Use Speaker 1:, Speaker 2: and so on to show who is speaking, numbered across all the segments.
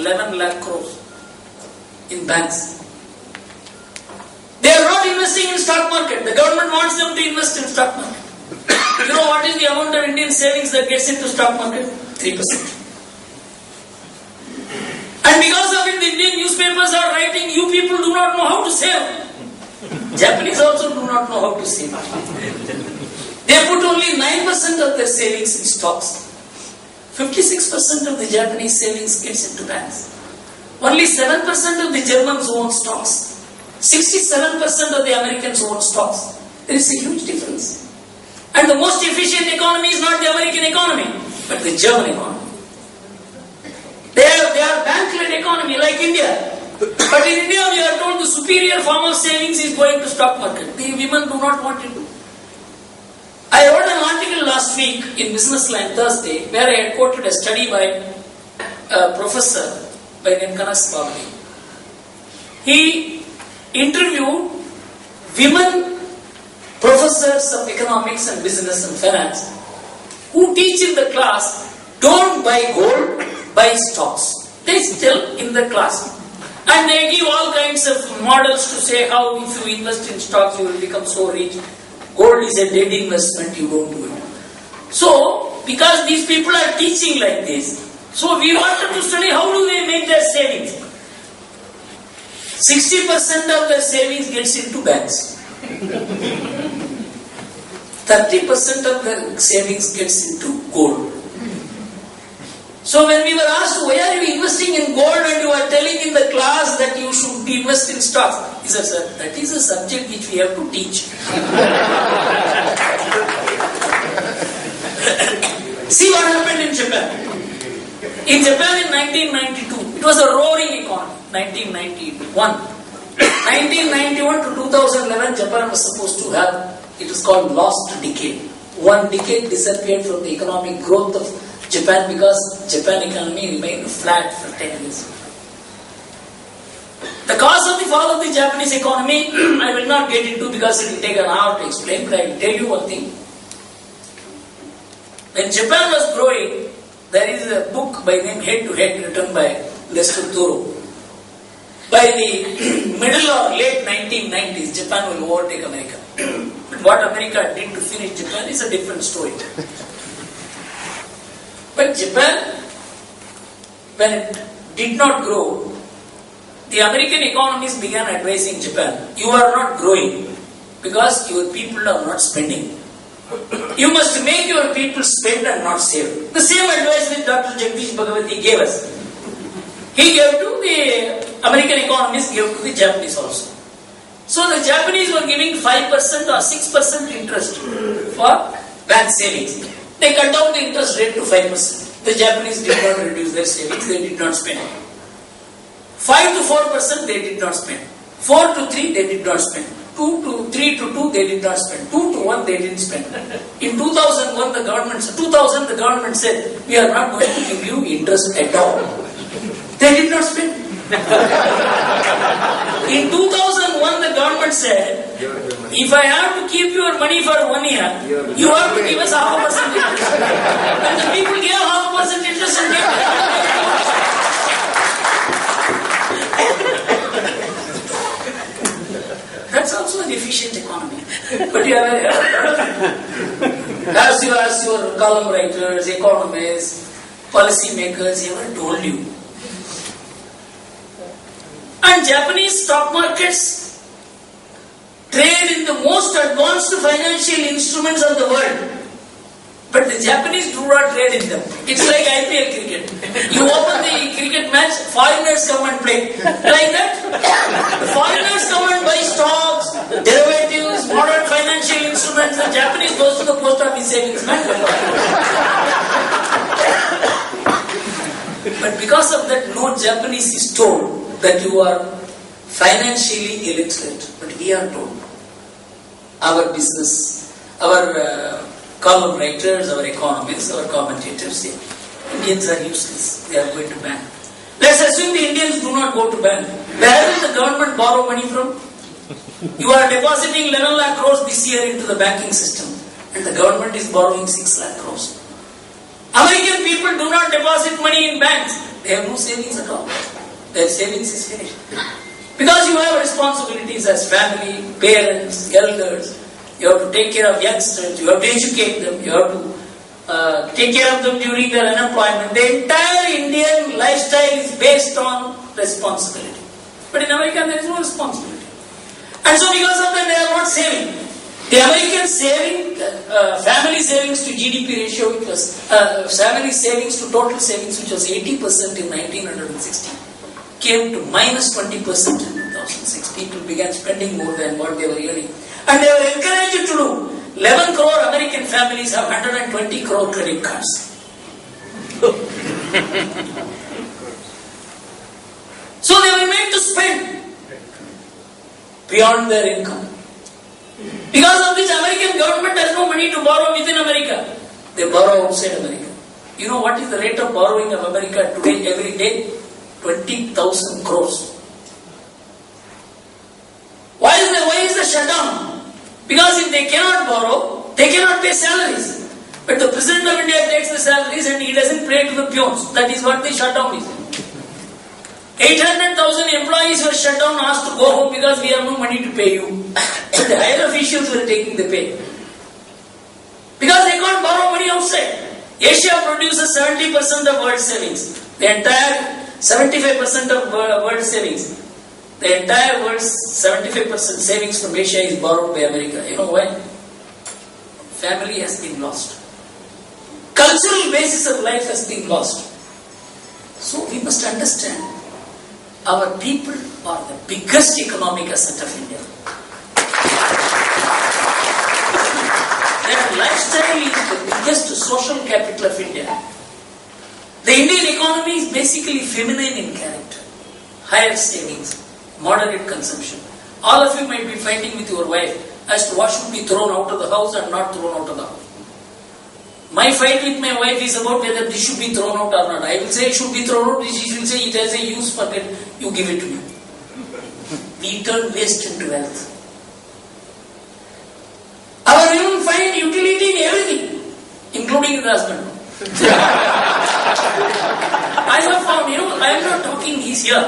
Speaker 1: 11 lakh crores in banks. They are not investing in stock market. The government wants them to invest in stock market. You know what is the amount of Indian savings that gets into stock market? 3%. And because of it, the Indian newspapers are writing, you people do not know how to save. Japanese also do not know how to save. They put only 9% of their savings in stocks. 56% of the Japanese savings gets into banks. Only 7% of the Germans own stocks. 67% of the Americans own stocks. There is a huge difference. And the most efficient economy is not the American economy, but the German economy. They are bank-led economy like India. But in India we are told the superior form of savings is going to stock market. The women do not want it to. I wrote an article last week in Business Line Thursday where I had quoted a study by a professor by name Kanas Babli. He interviewed women professors of economics and business and finance who teach in the class, don't buy gold, buy stocks. They still in the class. And they give all kinds of models to say how if you invest in stocks you will become so rich. Gold is a dead investment, you don't do it. So, because these people are teaching like this, so we wanted to study how do they make their savings. 60% of their savings gets into banks. 30% of their savings gets into gold. So when we were asked, why are you investing in gold and you are telling in the class that you should invest in stocks? He said, sir, that is a subject which we have to teach. See what happened in Japan. In Japan in 1992, it was a roaring economy. 1991. 1991 to 2011, Japan was supposed to have, it was called lost decade. One decade disappeared from the economic growth of Japan because Japan economy remained flat for 10 years. The cause of the fall of the Japanese economy, I will not get into because it will take an hour to explain, but I will tell you one thing. When Japan was growing, there is a book by name Head to Head written by Lester Toro. By the middle or late 1990s, Japan will overtake America. But what America did to finish Japan is a different story. But Japan, when it did not grow, the American economies began advising Japan, you are not growing because your people are not spending. You must make your people spend and not save. The same advice that Dr. Jagdish Bhagavati gave us. He gave to the American economists, gave to the Japanese also. So the Japanese were giving 5% or 6% interest for bank savings. They cut down the interest rate to 5%. The Japanese did not reduce their savings, they did not spend. 5 to 4% they did not spend. 4 to 3 they did not spend. 2 to 3 to 2 they did not spend. 2 to 1 they didn't spend. In 2001 the government said, we are not going to give you interest at all. They did not spend. In 2001 the government said, if I have to keep your money for 1 year, you have to give us 0.5% interest. And the people gave 0.5% interest and that's also an efficient economy. But you are, as your column writers, economists, policy makers ever told you. And Japanese stock markets trade in the most advanced financial instruments of the world. But the Japanese do not trade in them. It's like IPL cricket. You open the cricket match, foreigners come and play. Like that, foreigners come and buy stocks, derivatives, modern financial instruments. The Japanese goes to the post office savings bank. But because of that, no Japanese is told that you are financially illiterate. But we are told. Our business, our column writers, our economists, our commentators say, Indians are useless, they are going to bank. Let's assume the Indians do not go to bank. Where will the government borrow money from? You are depositing 11 lakh crores this year into the banking system and the government is borrowing 6 lakh crores. American people do not deposit money in banks. They have no savings at all. Their savings is finished. Because you have responsibilities as family, parents, elders. You have to take care of youngsters, you have to educate them, you have to take care of them during their unemployment. The entire Indian lifestyle is based on responsibility. But in America there is no responsibility. And so because of that they are not saving. The American saving, family savings to GDP ratio, it was family savings to total savings, which was 80% in 1960, came to minus 20% in 2006. People began spending more than what they were earning. And they were encouraged to do. 11 crore American families have 120 crore credit cards. So they were made to spend beyond their income. Because of which American government has no money to borrow within America. They borrow outside America. You know what is the rate of borrowing of America today, every day? 20,000 crores. Why is the shutdown? Because if they cannot borrow, they cannot pay salaries. But the President of India takes the salaries and he doesn't pay to the peons. That is what the shutdown is. 800,000 employees were shut down, asked to go home because we have no money to pay you. The higher officials were taking the pay. Because they can't borrow money outside. Asia produces 70% of world savings. The entire 75% of world savings. The entire world's 75% savings from Asia is borrowed by America. You know why? Family has been lost. Cultural basis of life has been lost. So we must understand, our people are the biggest economic asset of India. Their lifestyle is the biggest social capital of India. The Indian economy is basically feminine in character. Higher savings, moderate consumption. All of you might be fighting with your wife as to what should be thrown out of the house and not thrown out of the house. My fight with my wife is about whether this should be thrown out or not. I will say it should be thrown out, she will say it has a use, forget, you give it to me. We turn waste into wealth. Our women find utility in everything, including the husband. I have found, I am not talking, he's here.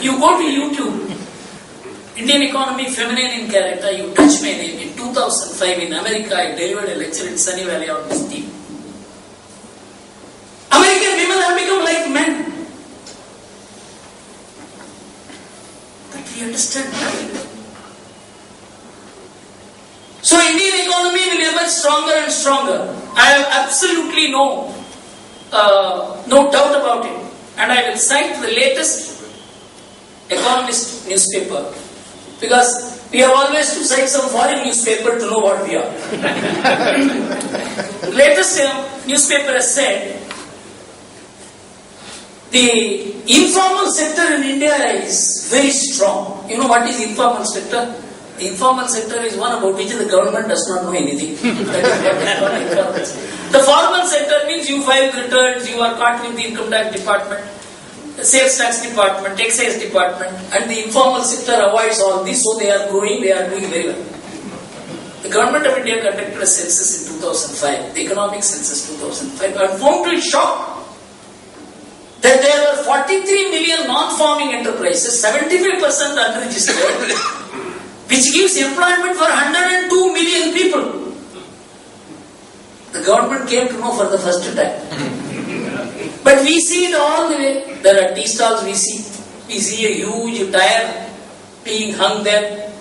Speaker 1: You go to YouTube, Indian economy feminine in character, you touch my name. In 2005 in America, I delivered a lecture in Sunny Valley on this theme. American women have become like men. But we understand nothing. So Indian economy will emerge stronger and stronger. I have absolutely no doubt about it. And I will cite the latest Economist newspaper. Because we have always to cite some foreign newspaper to know what we are. Latest newspaper has said, the informal sector in India is very strong. You know what is informal sector? The informal sector is one about which the government does not know anything. The formal sector means you file returns, you are caught with the income tax department, the sales tax department, excise department, and the informal sector avoids all this, so they are growing, they are doing very well. The government of India conducted a census in 2005, the economic census 2005, and found to its shock that there were 43 million non-farming enterprises, 75% unregistered, which gives employment for 102 million people. The government came to know for the first time. But we see it all the way. There are tea stalls we see a huge tire being hung there,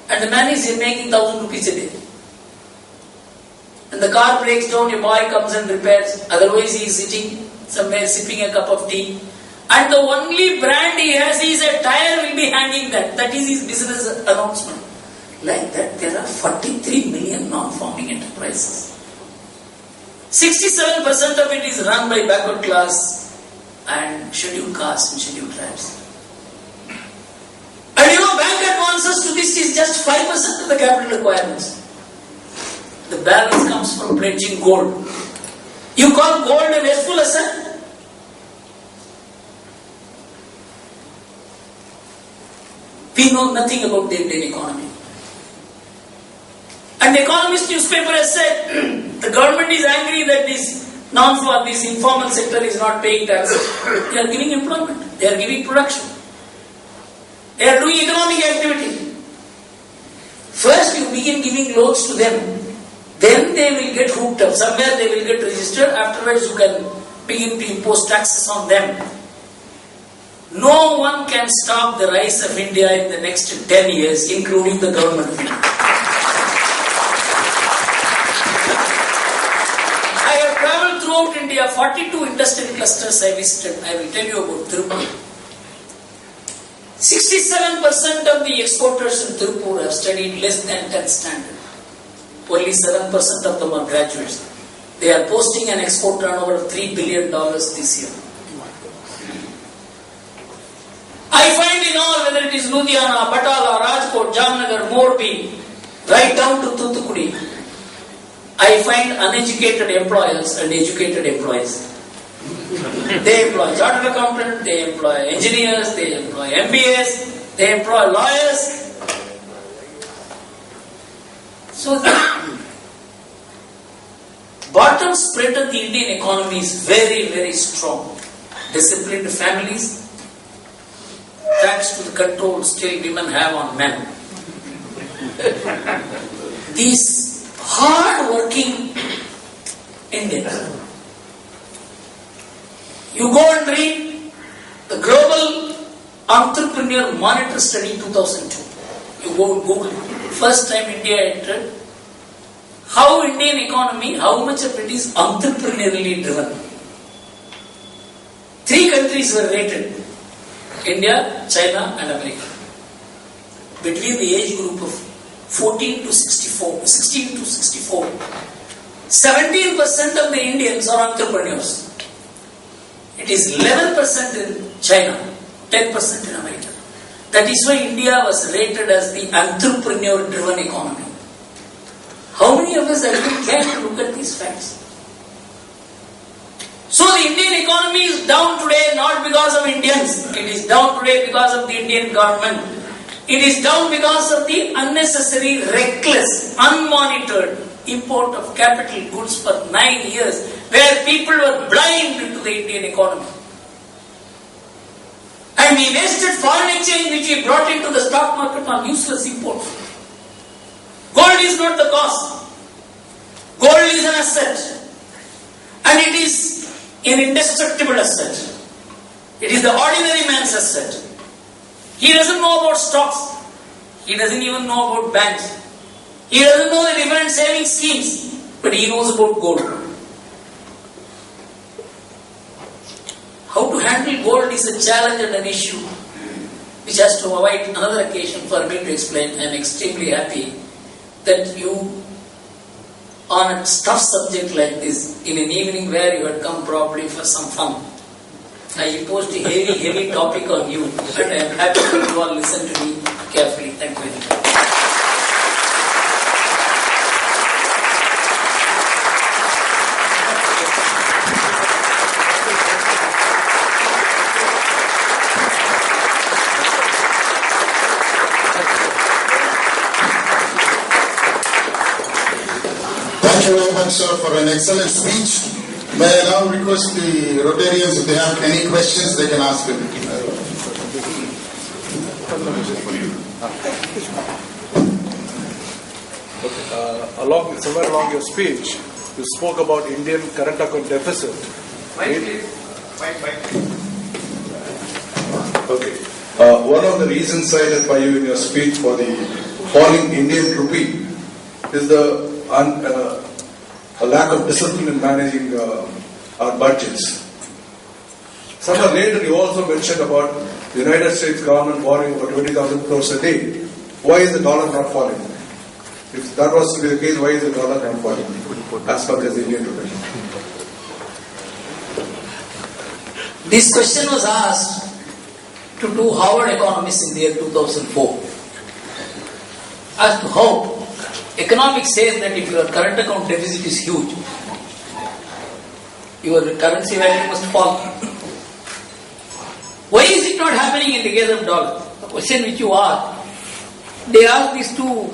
Speaker 1: and the man is making 1,000 rupees a day. And the car breaks down, a boy comes and repairs, otherwise he is sitting somewhere sipping a cup of tea. And the only brand he has is a tire will be hanging that. That is his business announcement. Like that, there are 43 million non-farming enterprises. 67% of it is run by backward class and scheduled castes and scheduled tribes. And bank advances to this is just 5% of the capital requirements. The balance comes from pledging gold. You call gold a wasteful asset? We know nothing about the Indian economy. And the Economist newspaper has said, the government is angry that these for this informal sector is not paying taxes. They are giving employment. They are giving production. They are doing economic activity. First you begin giving loans to them. Then they will get hooked up. Somewhere they will get registered. Afterwards you can begin to impose taxes on them. No one can stop the rise of India in the next 10 years, including the government. I have travelled throughout India, 42 industrial clusters I visited. I will tell you about Tirupur. 67% of the exporters in Tirupur have studied less than 10th standard. Only 7% of them are graduates. They are posting an export turnover of $3 billion this year. I find in all, whether it is Ludhiana, Batala, Rajkot, Jamnagar, Morbi, right down to Thoothukudi, I find uneducated employers and educated employees. They employ chartered accountants, they employ engineers, they employ MBAs, they employ lawyers. So the bottom spread of the Indian economy is very, very strong. Disciplined families, thanks to the control still women have on men. These hard-working Indians. You go and read the Global Entrepreneur Monitor Study 2002. You go and Google. First time India entered. How Indian economy, how much of it is entrepreneurially driven? 3 countries were rated. India, China and America. Between the age group of 16 to 64, 17% of the Indians are entrepreneurs. It is 11% in China, 10% in America. That is why India was rated as the entrepreneur-driven economy. How many of us actually care to look at these facts? So the Indian economy is down today not because of Indians. It is down today because of the Indian government. It is down because of the unnecessary, reckless, unmonitored import of capital goods for 9 years, where people were blind to the Indian economy. And we wasted foreign exchange which we brought into the stock market on useless imports. Gold is not the cause. Gold is an asset. And it is an indestructible asset. It is the ordinary man's asset. He doesn't know about stocks. He doesn't even know about banks. He doesn't know the different saving schemes. But he knows about gold. How to handle gold is a challenge and an issue which has to avoid another occasion for me to explain. I am extremely happy that you, on a tough subject like this, in an evening where you had come probably for some fun, I imposed a heavy topic on you, and I am happy that you all listen to me carefully. Thank you very much.
Speaker 2: Thank you very much, sir, for an excellent speech. May I now request the Rotarians, if they have any questions, they can ask him.
Speaker 3: Somewhere along your speech, you spoke about Indian current account deficit. Okay. One of the reasons cited by you in your speech for the falling Indian rupee is a lack of discipline in managing our budgets. Somewhere later you also mentioned about the United States government borrowing over 20,000 crores a day. Why is the dollar not falling? If that was to be the case, why is the dollar not falling as per the Indian rupee?
Speaker 1: This question was asked to two Harvard economists in the year 2004. As to how economics says that if your current account deficit is huge, your currency value must fall. Why is it not happening in the case of dollar? The question which you asked, they asked these two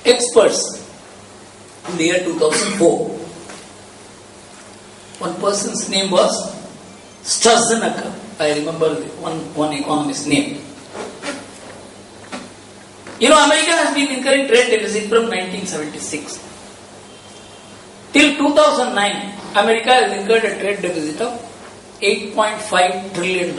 Speaker 1: experts in the year 2004. One person's name was Strazenaker. I remember one economist's name. You know, America has been incurring trade deficit from 1976. Till 2009, America has incurred a trade deficit of $8.5 trillion.